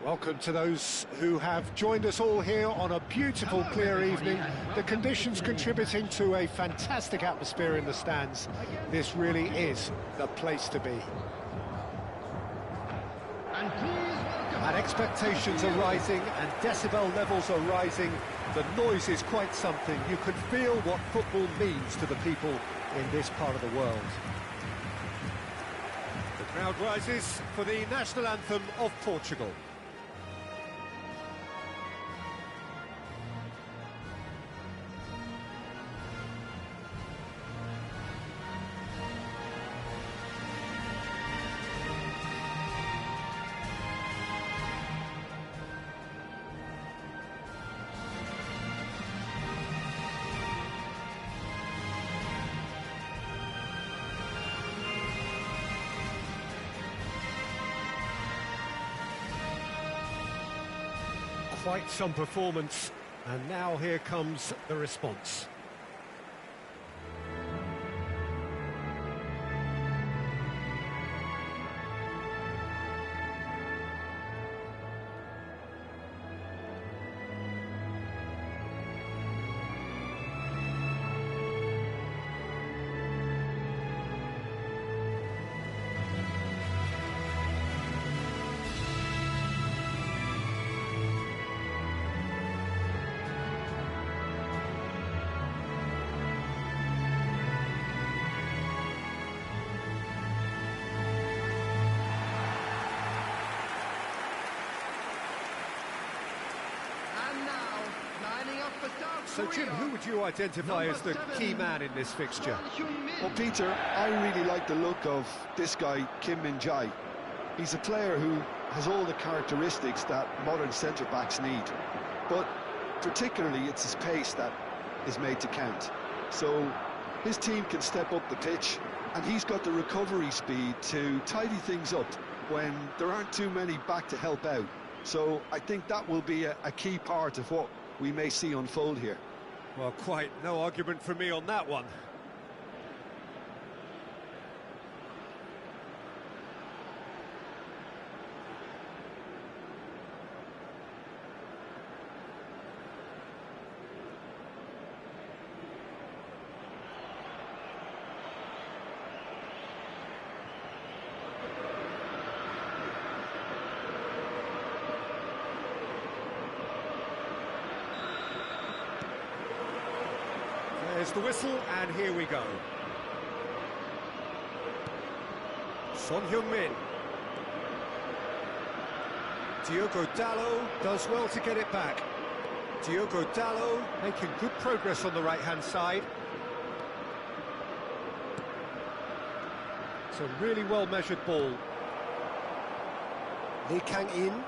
Welcome to those who have joined us all here on a beautiful, clear evening. The conditions contributing to a fantastic atmosphere in the stands. This really is the place to be. And expectations are rising and decibel levels are rising. The noise is quite something. You can feel what football means to the people in this part of the world. The crowd rises for the national anthem of Portugal. Quite some performance, and now here comes the response. So, Jim, who would you identify as the key man in this fixture? Well, Peter, I really like the look of this guy, Kim Min-jae. He's a player who has all the characteristics that modern centre-backs need. But particularly, it's his pace that is made to count. So his team can step up the pitch, and he's got the recovery speed to tidy things up when there aren't too many back to help out. So I think that will be a key part of what we may see unfold here. Well, quite no argument from me on that one. There's the whistle, and here we go. Son Heung-min. Diogo Dalot does well to get it back. Diogo Dalot making good progress on the right-hand side. It's a really well-measured ball. Lee Kang-in.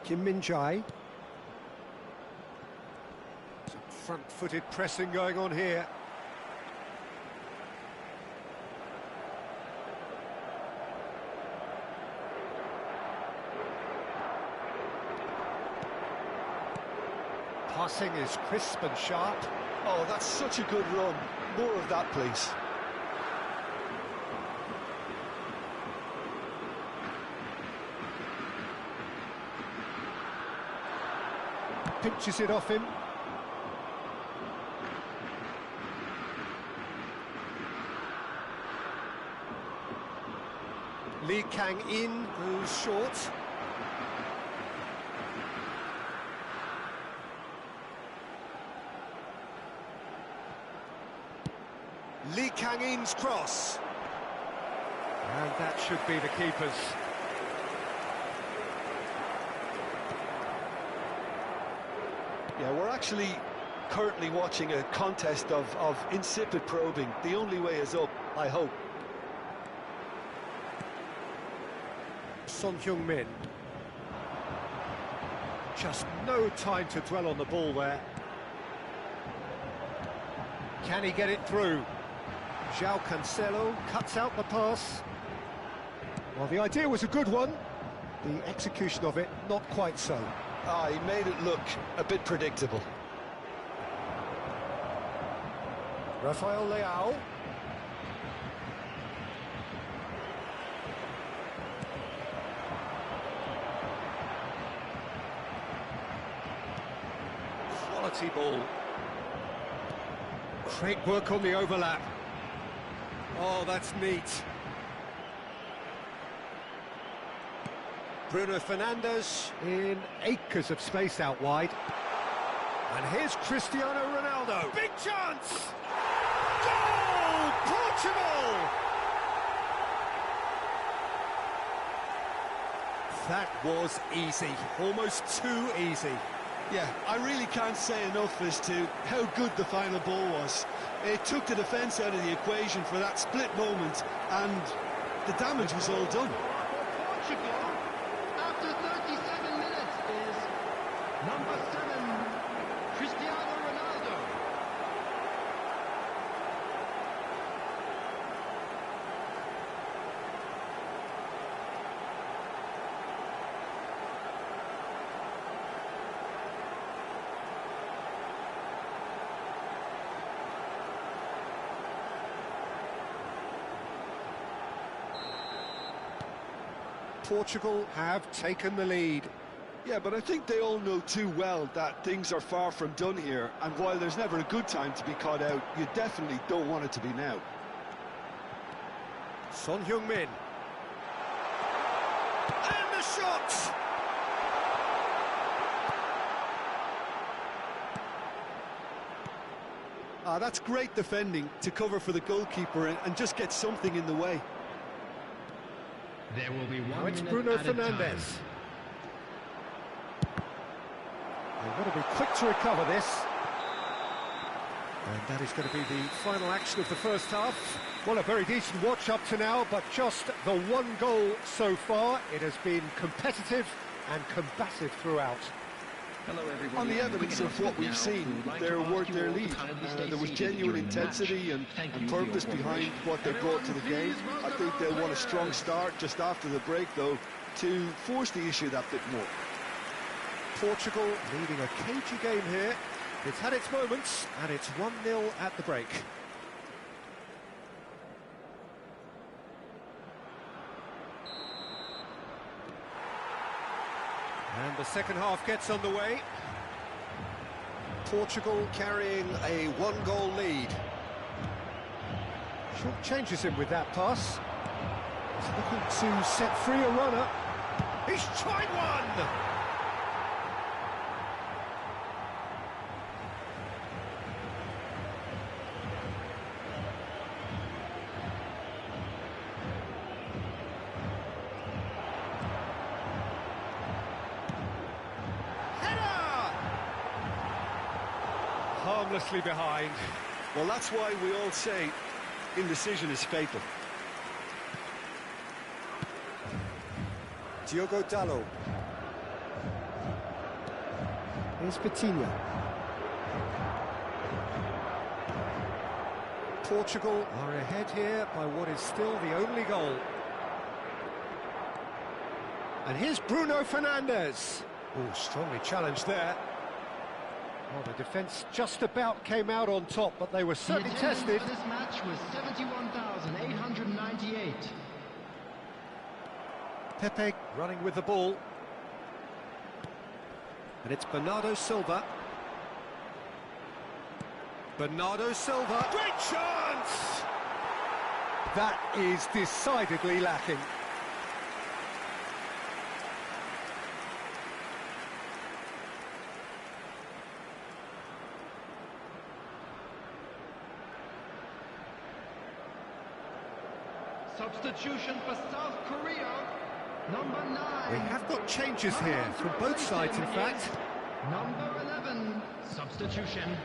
Kim Min-jae. Some front-footed pressing going on here. Passing is crisp and sharp. Oh, that's such a good run. More of that, please. Pinches it off him. Lee Kang-in goes short. Lee Kang-in's cross. And that should be the keeper's. Yeah, we're actually currently watching a contest of insipid probing. The only way is up, I hope. Son Heung-min. Just no time to dwell on the ball there. Can he get it through? João Cancelo cuts out the pass. Well, the idea was a good one. The execution of it, not quite so. He made it look a bit predictable. Rafael Leao. quality ball. Great work on the overlap. Oh, that's neat. Bruno Fernandes in acres of space out wide. And here's Cristiano Ronaldo. Big chance! Goal! Portugal! That was easy, almost too easy. Yeah, I really can't say enough as to how good the final ball was. It took the defence out of the equation for that split moment, and the damage was all done. Portugal, after 37 minutes, is number 7, Cristiano Ronaldo. Portugal have taken the lead. Yeah, but I think they all know too well that things are far from done here, and while there's never a good time to be caught out, you definitely don't want it to be now. Son Heung-min. And the shot! That's great defending to cover for the goalkeeper and just get something in the way. There will be Now one it's minute Bruno at a time. Fernandes. They've got to be quick to recover this. And that is going to be the final action of the first half. Well, a very decent watch up to now, but just the one goal so far. It has been competitive and combative throughout. Hello everybody. On the evidence of what we've seen, they're worth their lead. There was genuine intensity and purpose behind what they brought to the game. I think they'll want a strong start just after the break, though, to force the issue that bit more. Portugal leading a cagey game here. It's had its moments, and it's 1-0 at the break. And the second half gets underway. Portugal carrying a one-goal lead. Short changes him with that pass. He's looking to set free a runner. He's tried one! Harmlessly behind. Well, that's why we all say indecision is fatal. Diogo Dalot. Here's Coutinho. Portugal are ahead here by what is still the only goal. And here's Bruno Fernandes. Oh, strongly challenged there. Well, the defence just about came out on top, but they were certainly tested. For this match was 71,898. Pepe running with the ball. And it's Bernardo Silva. Bernardo Silva. Great chance! That is decidedly lacking. Substitution for South Korea, number 9. We have got changes here from both sides, in fact. Number 11, substitution.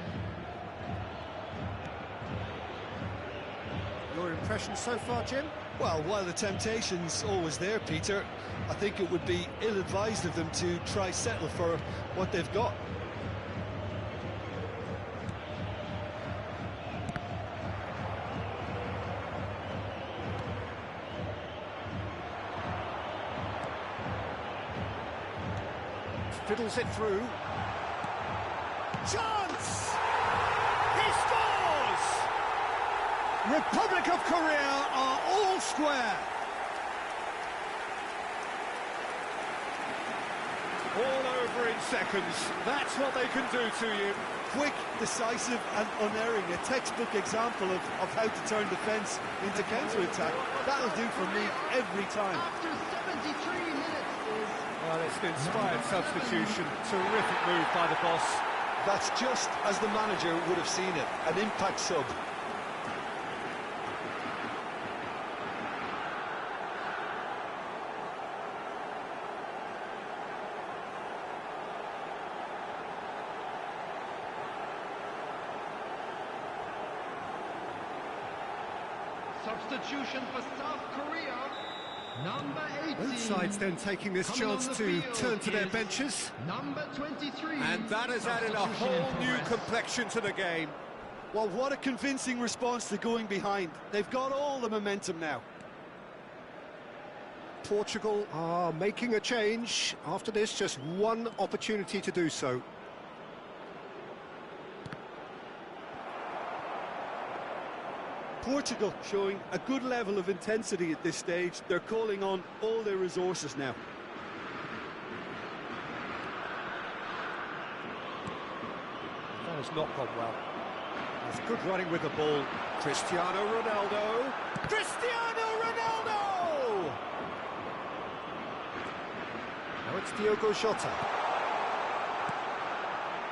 Your impression so far, Jim? Well, while the temptation's always there, Peter, I think it would be ill-advised of them to try settle for what they've got. Fiddles it through. Chance! He scores! Republic of Korea are all square. All over in seconds. That's what they can do to you. Quick, decisive and unerring. A textbook example of how to turn defence into counter-attack. That'll do for me every time. After 73 minutes is... Well, it's an inspired substitution. Terrific move by the boss. That's just as the manager would have seen it. An impact sub. Substitution for South Korea, number 18. Both sides then taking this chance to turn to their benches. Number 23. And that has added a whole new complexion to the game. Well, what a convincing response to going behind. They've got all the momentum now. Portugal are making a change. After this, just one opportunity to do so. Portugal showing a good level of intensity at this stage. They're calling on all their resources now. That has not gone well. That's good running with the ball. Cristiano Ronaldo. Cristiano Ronaldo! Now it's Diogo Jota.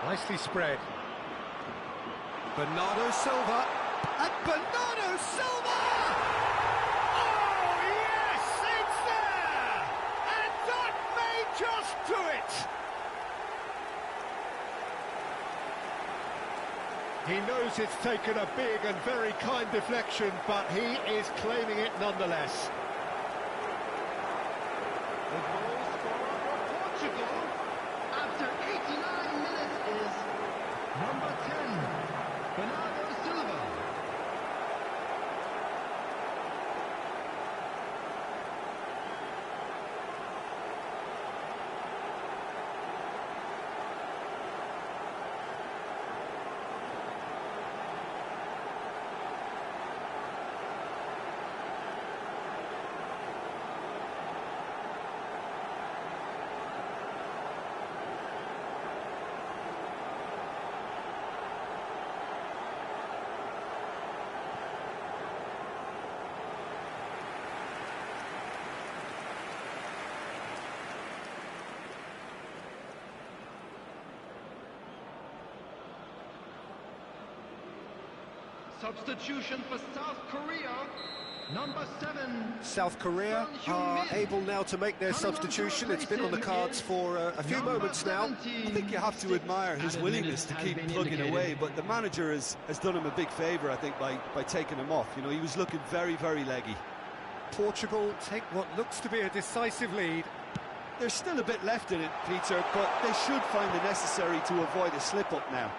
Nicely spread. Bernardo Silva. And Bernardo Silva! Oh, yes, it's there! And that may just do it! He knows it's taken a big and very kind deflection, but he is claiming it nonetheless. The goal scorer for Portugal after 89 minutes is number 10, Bernardo Silva. Substitution for South Korea, number 7. South Korea are able now to make their substitution. It's been on the cards for a few moments now. I think you have to admire his willingness to keep plugging away, but the manager has done him a big favour, I think, by taking him off. You know, he was looking very, very leggy. Portugal take what looks to be a decisive lead. There's still a bit left in it, Peter, but they should find the necessary to avoid a slip-up now.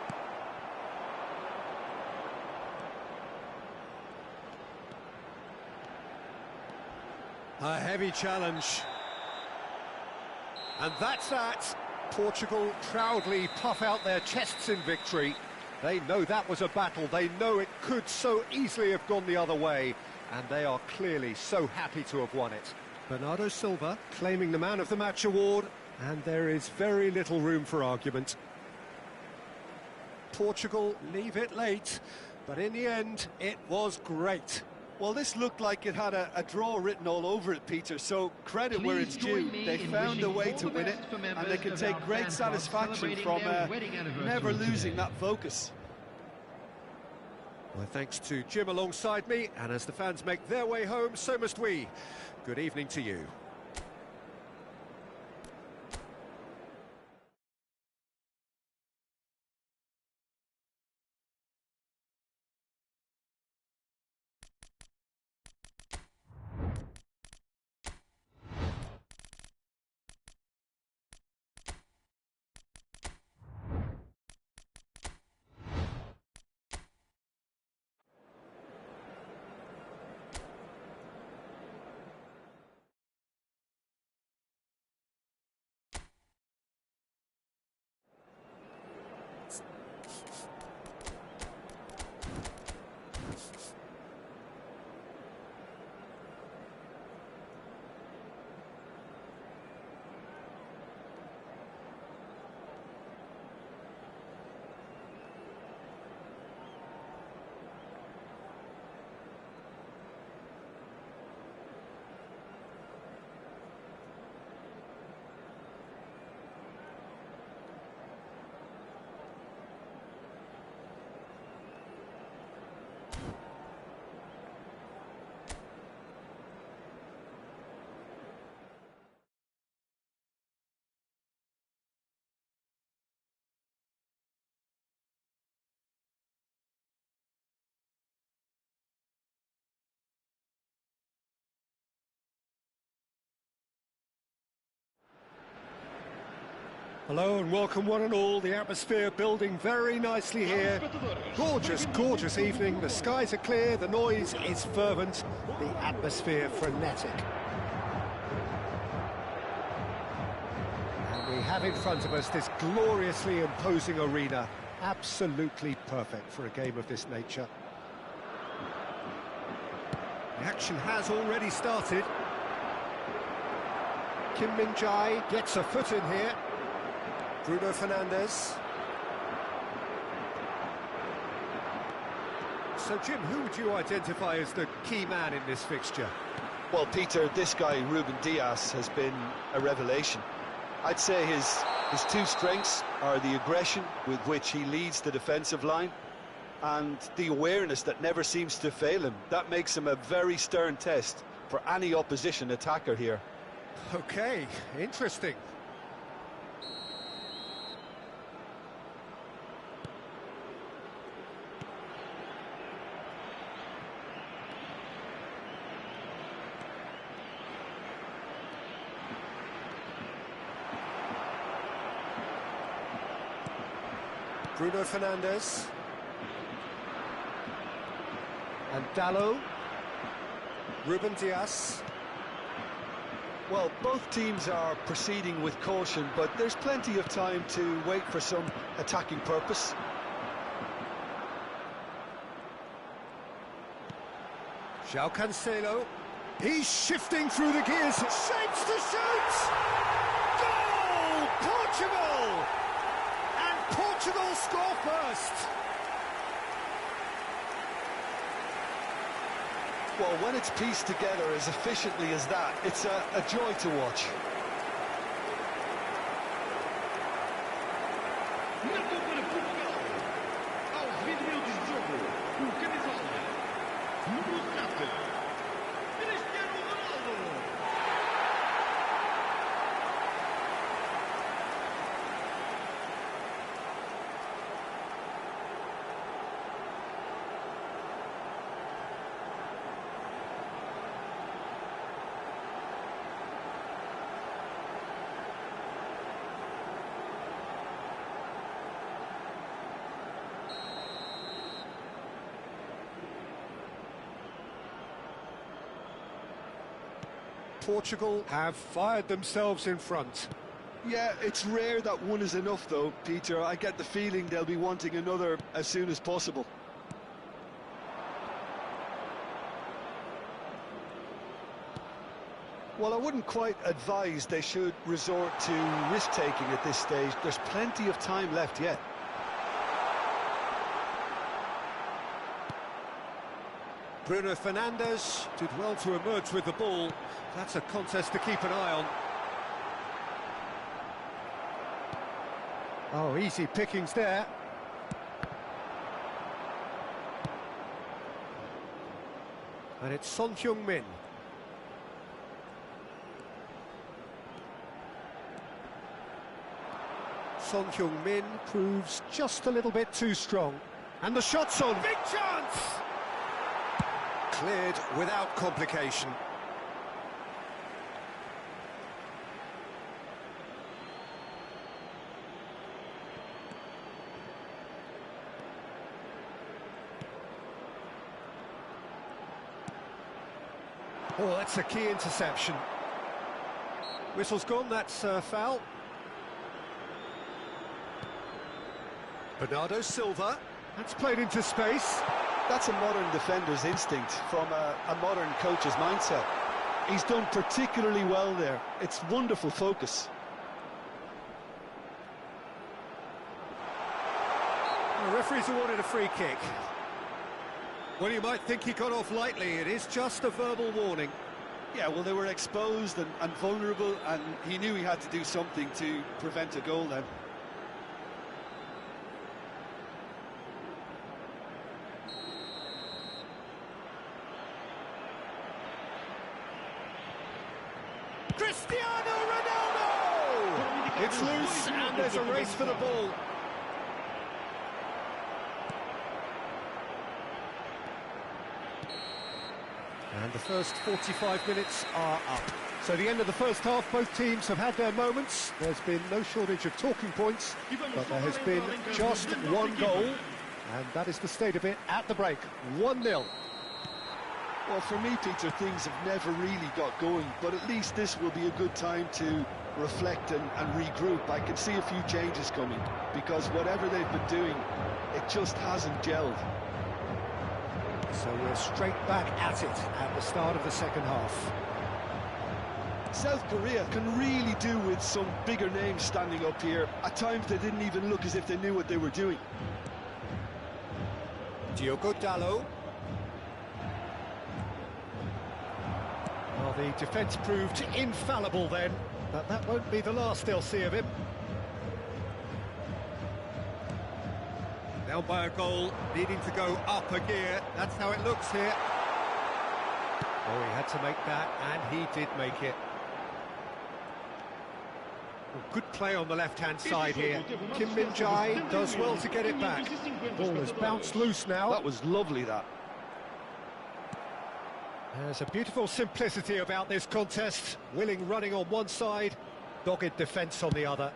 A heavy challenge. And that's that. Portugal proudly puff out their chests in victory. They know that was a battle. They know it could so easily have gone the other way. And they are clearly so happy to have won it. Bernardo Silva claiming the Man of the Match award. And there is very little room for argument. Portugal leave it late. But in the end, it was great. Well, this looked like it had a draw written all over it, Peter, so credit where it's due. They found a way to win it, and they can take great satisfaction from never losing that focus. Well, thanks to Jim alongside me, and as the fans make their way home, so must we. Good evening to you. Hello and welcome one and all. The atmosphere building very nicely here. Gorgeous, gorgeous evening. The skies are clear, the noise is fervent, the atmosphere frenetic. And we have in front of us this gloriously imposing arena. Absolutely perfect for a game of this nature. The action has already started. Kim Min-jae gets a foot in here. Bruno Fernandes. So, Jim, who would you identify as the key man in this fixture? Well, Peter, this guy, Ruben Dias, has been a revelation. I'd say his two strengths are the aggression with which he leads the defensive line and the awareness that never seems to fail him. That makes him a very stern test for any opposition attacker here. Okay, interesting. Bruno Fernandes. And Dalot. Ruben Dias. Well, both teams are proceeding with caution, but there's plenty of time to wait for some attacking purpose. João Cancelo. He's shifting through the gears. Shapes to shoot! Goal! Portugal! And Portugal score first. Well, when it's pieced together as efficiently as that, it's a joy to watch. Marcou para Portugal. Aos 20 minutos de jogo, o camisola número 7, Cristiano Ronaldo. Portugal have fired themselves in front. Yeah, it's rare that one is enough, though, Peter. I get the feeling they'll be wanting another as soon as possible. Well, I wouldn't quite advise they should resort to risk-taking at this stage. There's plenty of time left yet. Bruno Fernandes did well to emerge with the ball. That's a contest to keep an eye on. Oh, easy pickings there. And it's Son Heung-min. Son Heung-min proves just a little bit too strong. And the shot's on. Big chance! Cleared without complication. Oh, that's a key interception. Whistle's gone, that's foul. Bernardo Silva, that's played into space. That's a modern defender's instinct from a modern coach's mindset. He's done particularly well there. It's wonderful focus. The referee's awarded a free kick. Well, you might think he got off lightly. It is just a verbal warning. Yeah, well, they were exposed and vulnerable, and he knew he had to do something to prevent a goal then. Cristiano Ronaldo! It's loose and there's a race for the ball. And the first 45 minutes are up. So the end of the first half, both teams have had their moments. There's been no shortage of talking points, but there has been just one goal, and that is the state of it at the break. 1-0. Well, for me, Peter, things have never really got going, but at least this will be a good time to reflect and regroup. I can see a few changes coming, because whatever they've been doing, it just hasn't gelled. So we're straight back at it at the start of the second half. South Korea can really do with some bigger names standing up here. At times they didn't even look as if they knew what they were doing. Diogo Dalot. Well, the defence proved infallible then, but that won't be the last they'll see of him. Down by a goal, needing to go up a gear. That's how it looks here. Oh, he had to make that, and he did make it. Well, good play on the left-hand side here. Kim Min-jae does well to get it back. Ball has bounced loose now. That was lovely, that. There's a beautiful simplicity about this contest. Willing running on one side, dogged defence on the other.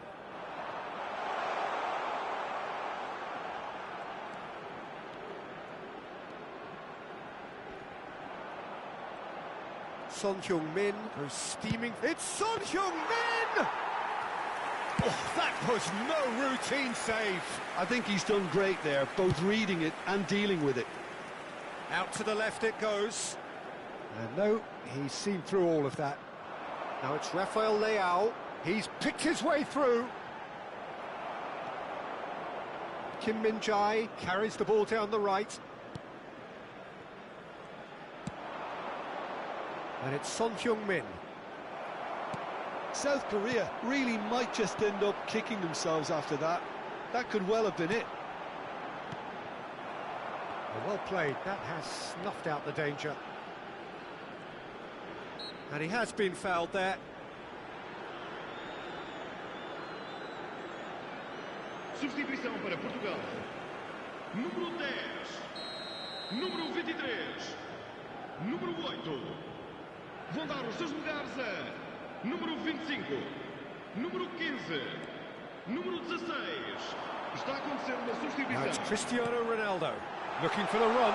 Son Heung-min goes steaming. It's Son Heung-min! Oh, that was no routine save. I think he's done great there, both reading it and dealing with it. Out to the left it goes. And no, he's seen through all of that. Now it's Rafael Leao. He's picked his way through. Kim Min-jae carries the ball down the right. And it's Son Heung-min. South Korea really might just end up kicking themselves after that. That could well have been it. Well played. That has snuffed out the danger. And he has been fouled there. Substituição para Portugal. Número 10. Número 23. Número 8. Vão dar os seus lugares a número 25. Número 15. Número 16. Está a acontecer uma Now it's substituição. Cristiano Ronaldo looking for the run.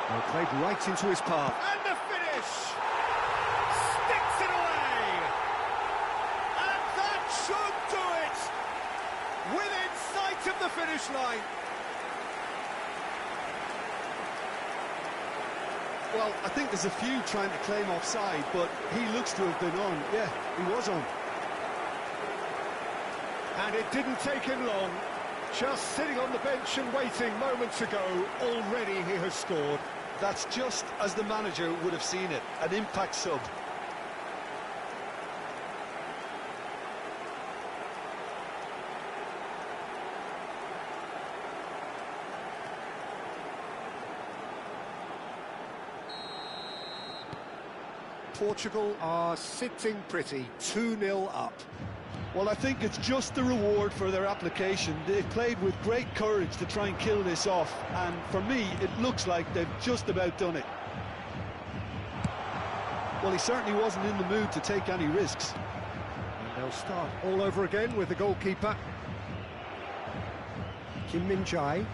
Well, played right into his path. And the finish! Sticks it away! And that should do it! Within sight of the finish line. Well, I think there's a few trying to claim offside, but he looks to have been on. Yeah, he was on. And it didn't take him long. Just sitting on the bench and waiting moments ago, already he has scored. That's just as the manager would have seen it, an impact sub. Portugal are sitting pretty, 2-0 up. Well, I think it's just the reward for their application. They've played with great courage to try and kill this off, and for me, it looks like they've just about done it. Well, he certainly wasn't in the mood to take any risks. And they'll start all over again with the goalkeeper. Kim Min-jae.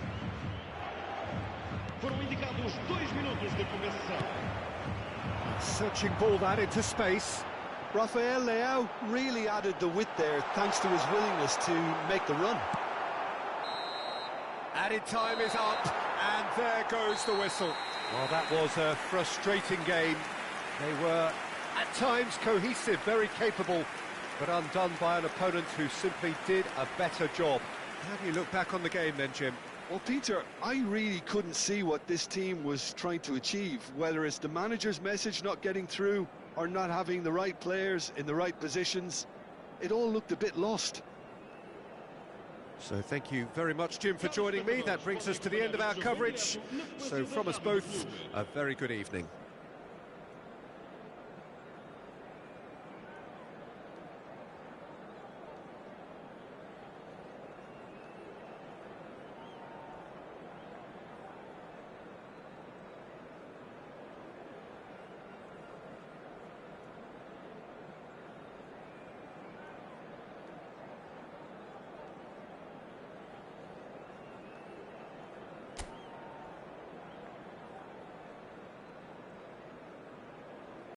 Foram indicados 2 minutos de compensação. Searching ball that into space. Rafael Leao really added the width there thanks to his willingness to make the run. Added time is up, and there goes the whistle. Well, that was a frustrating game. They were, at times, cohesive, very capable, but undone by an opponent who simply did a better job. How do you look back on the game then, Jim? Well, Peter, I really couldn't see what this team was trying to achieve, whether it's the manager's message not getting through or not having the right players in the right positions. It all looked a bit lost. So thank you very much, Jim, for joining me. That brings us to the end of our coverage. So from us both, a very good evening.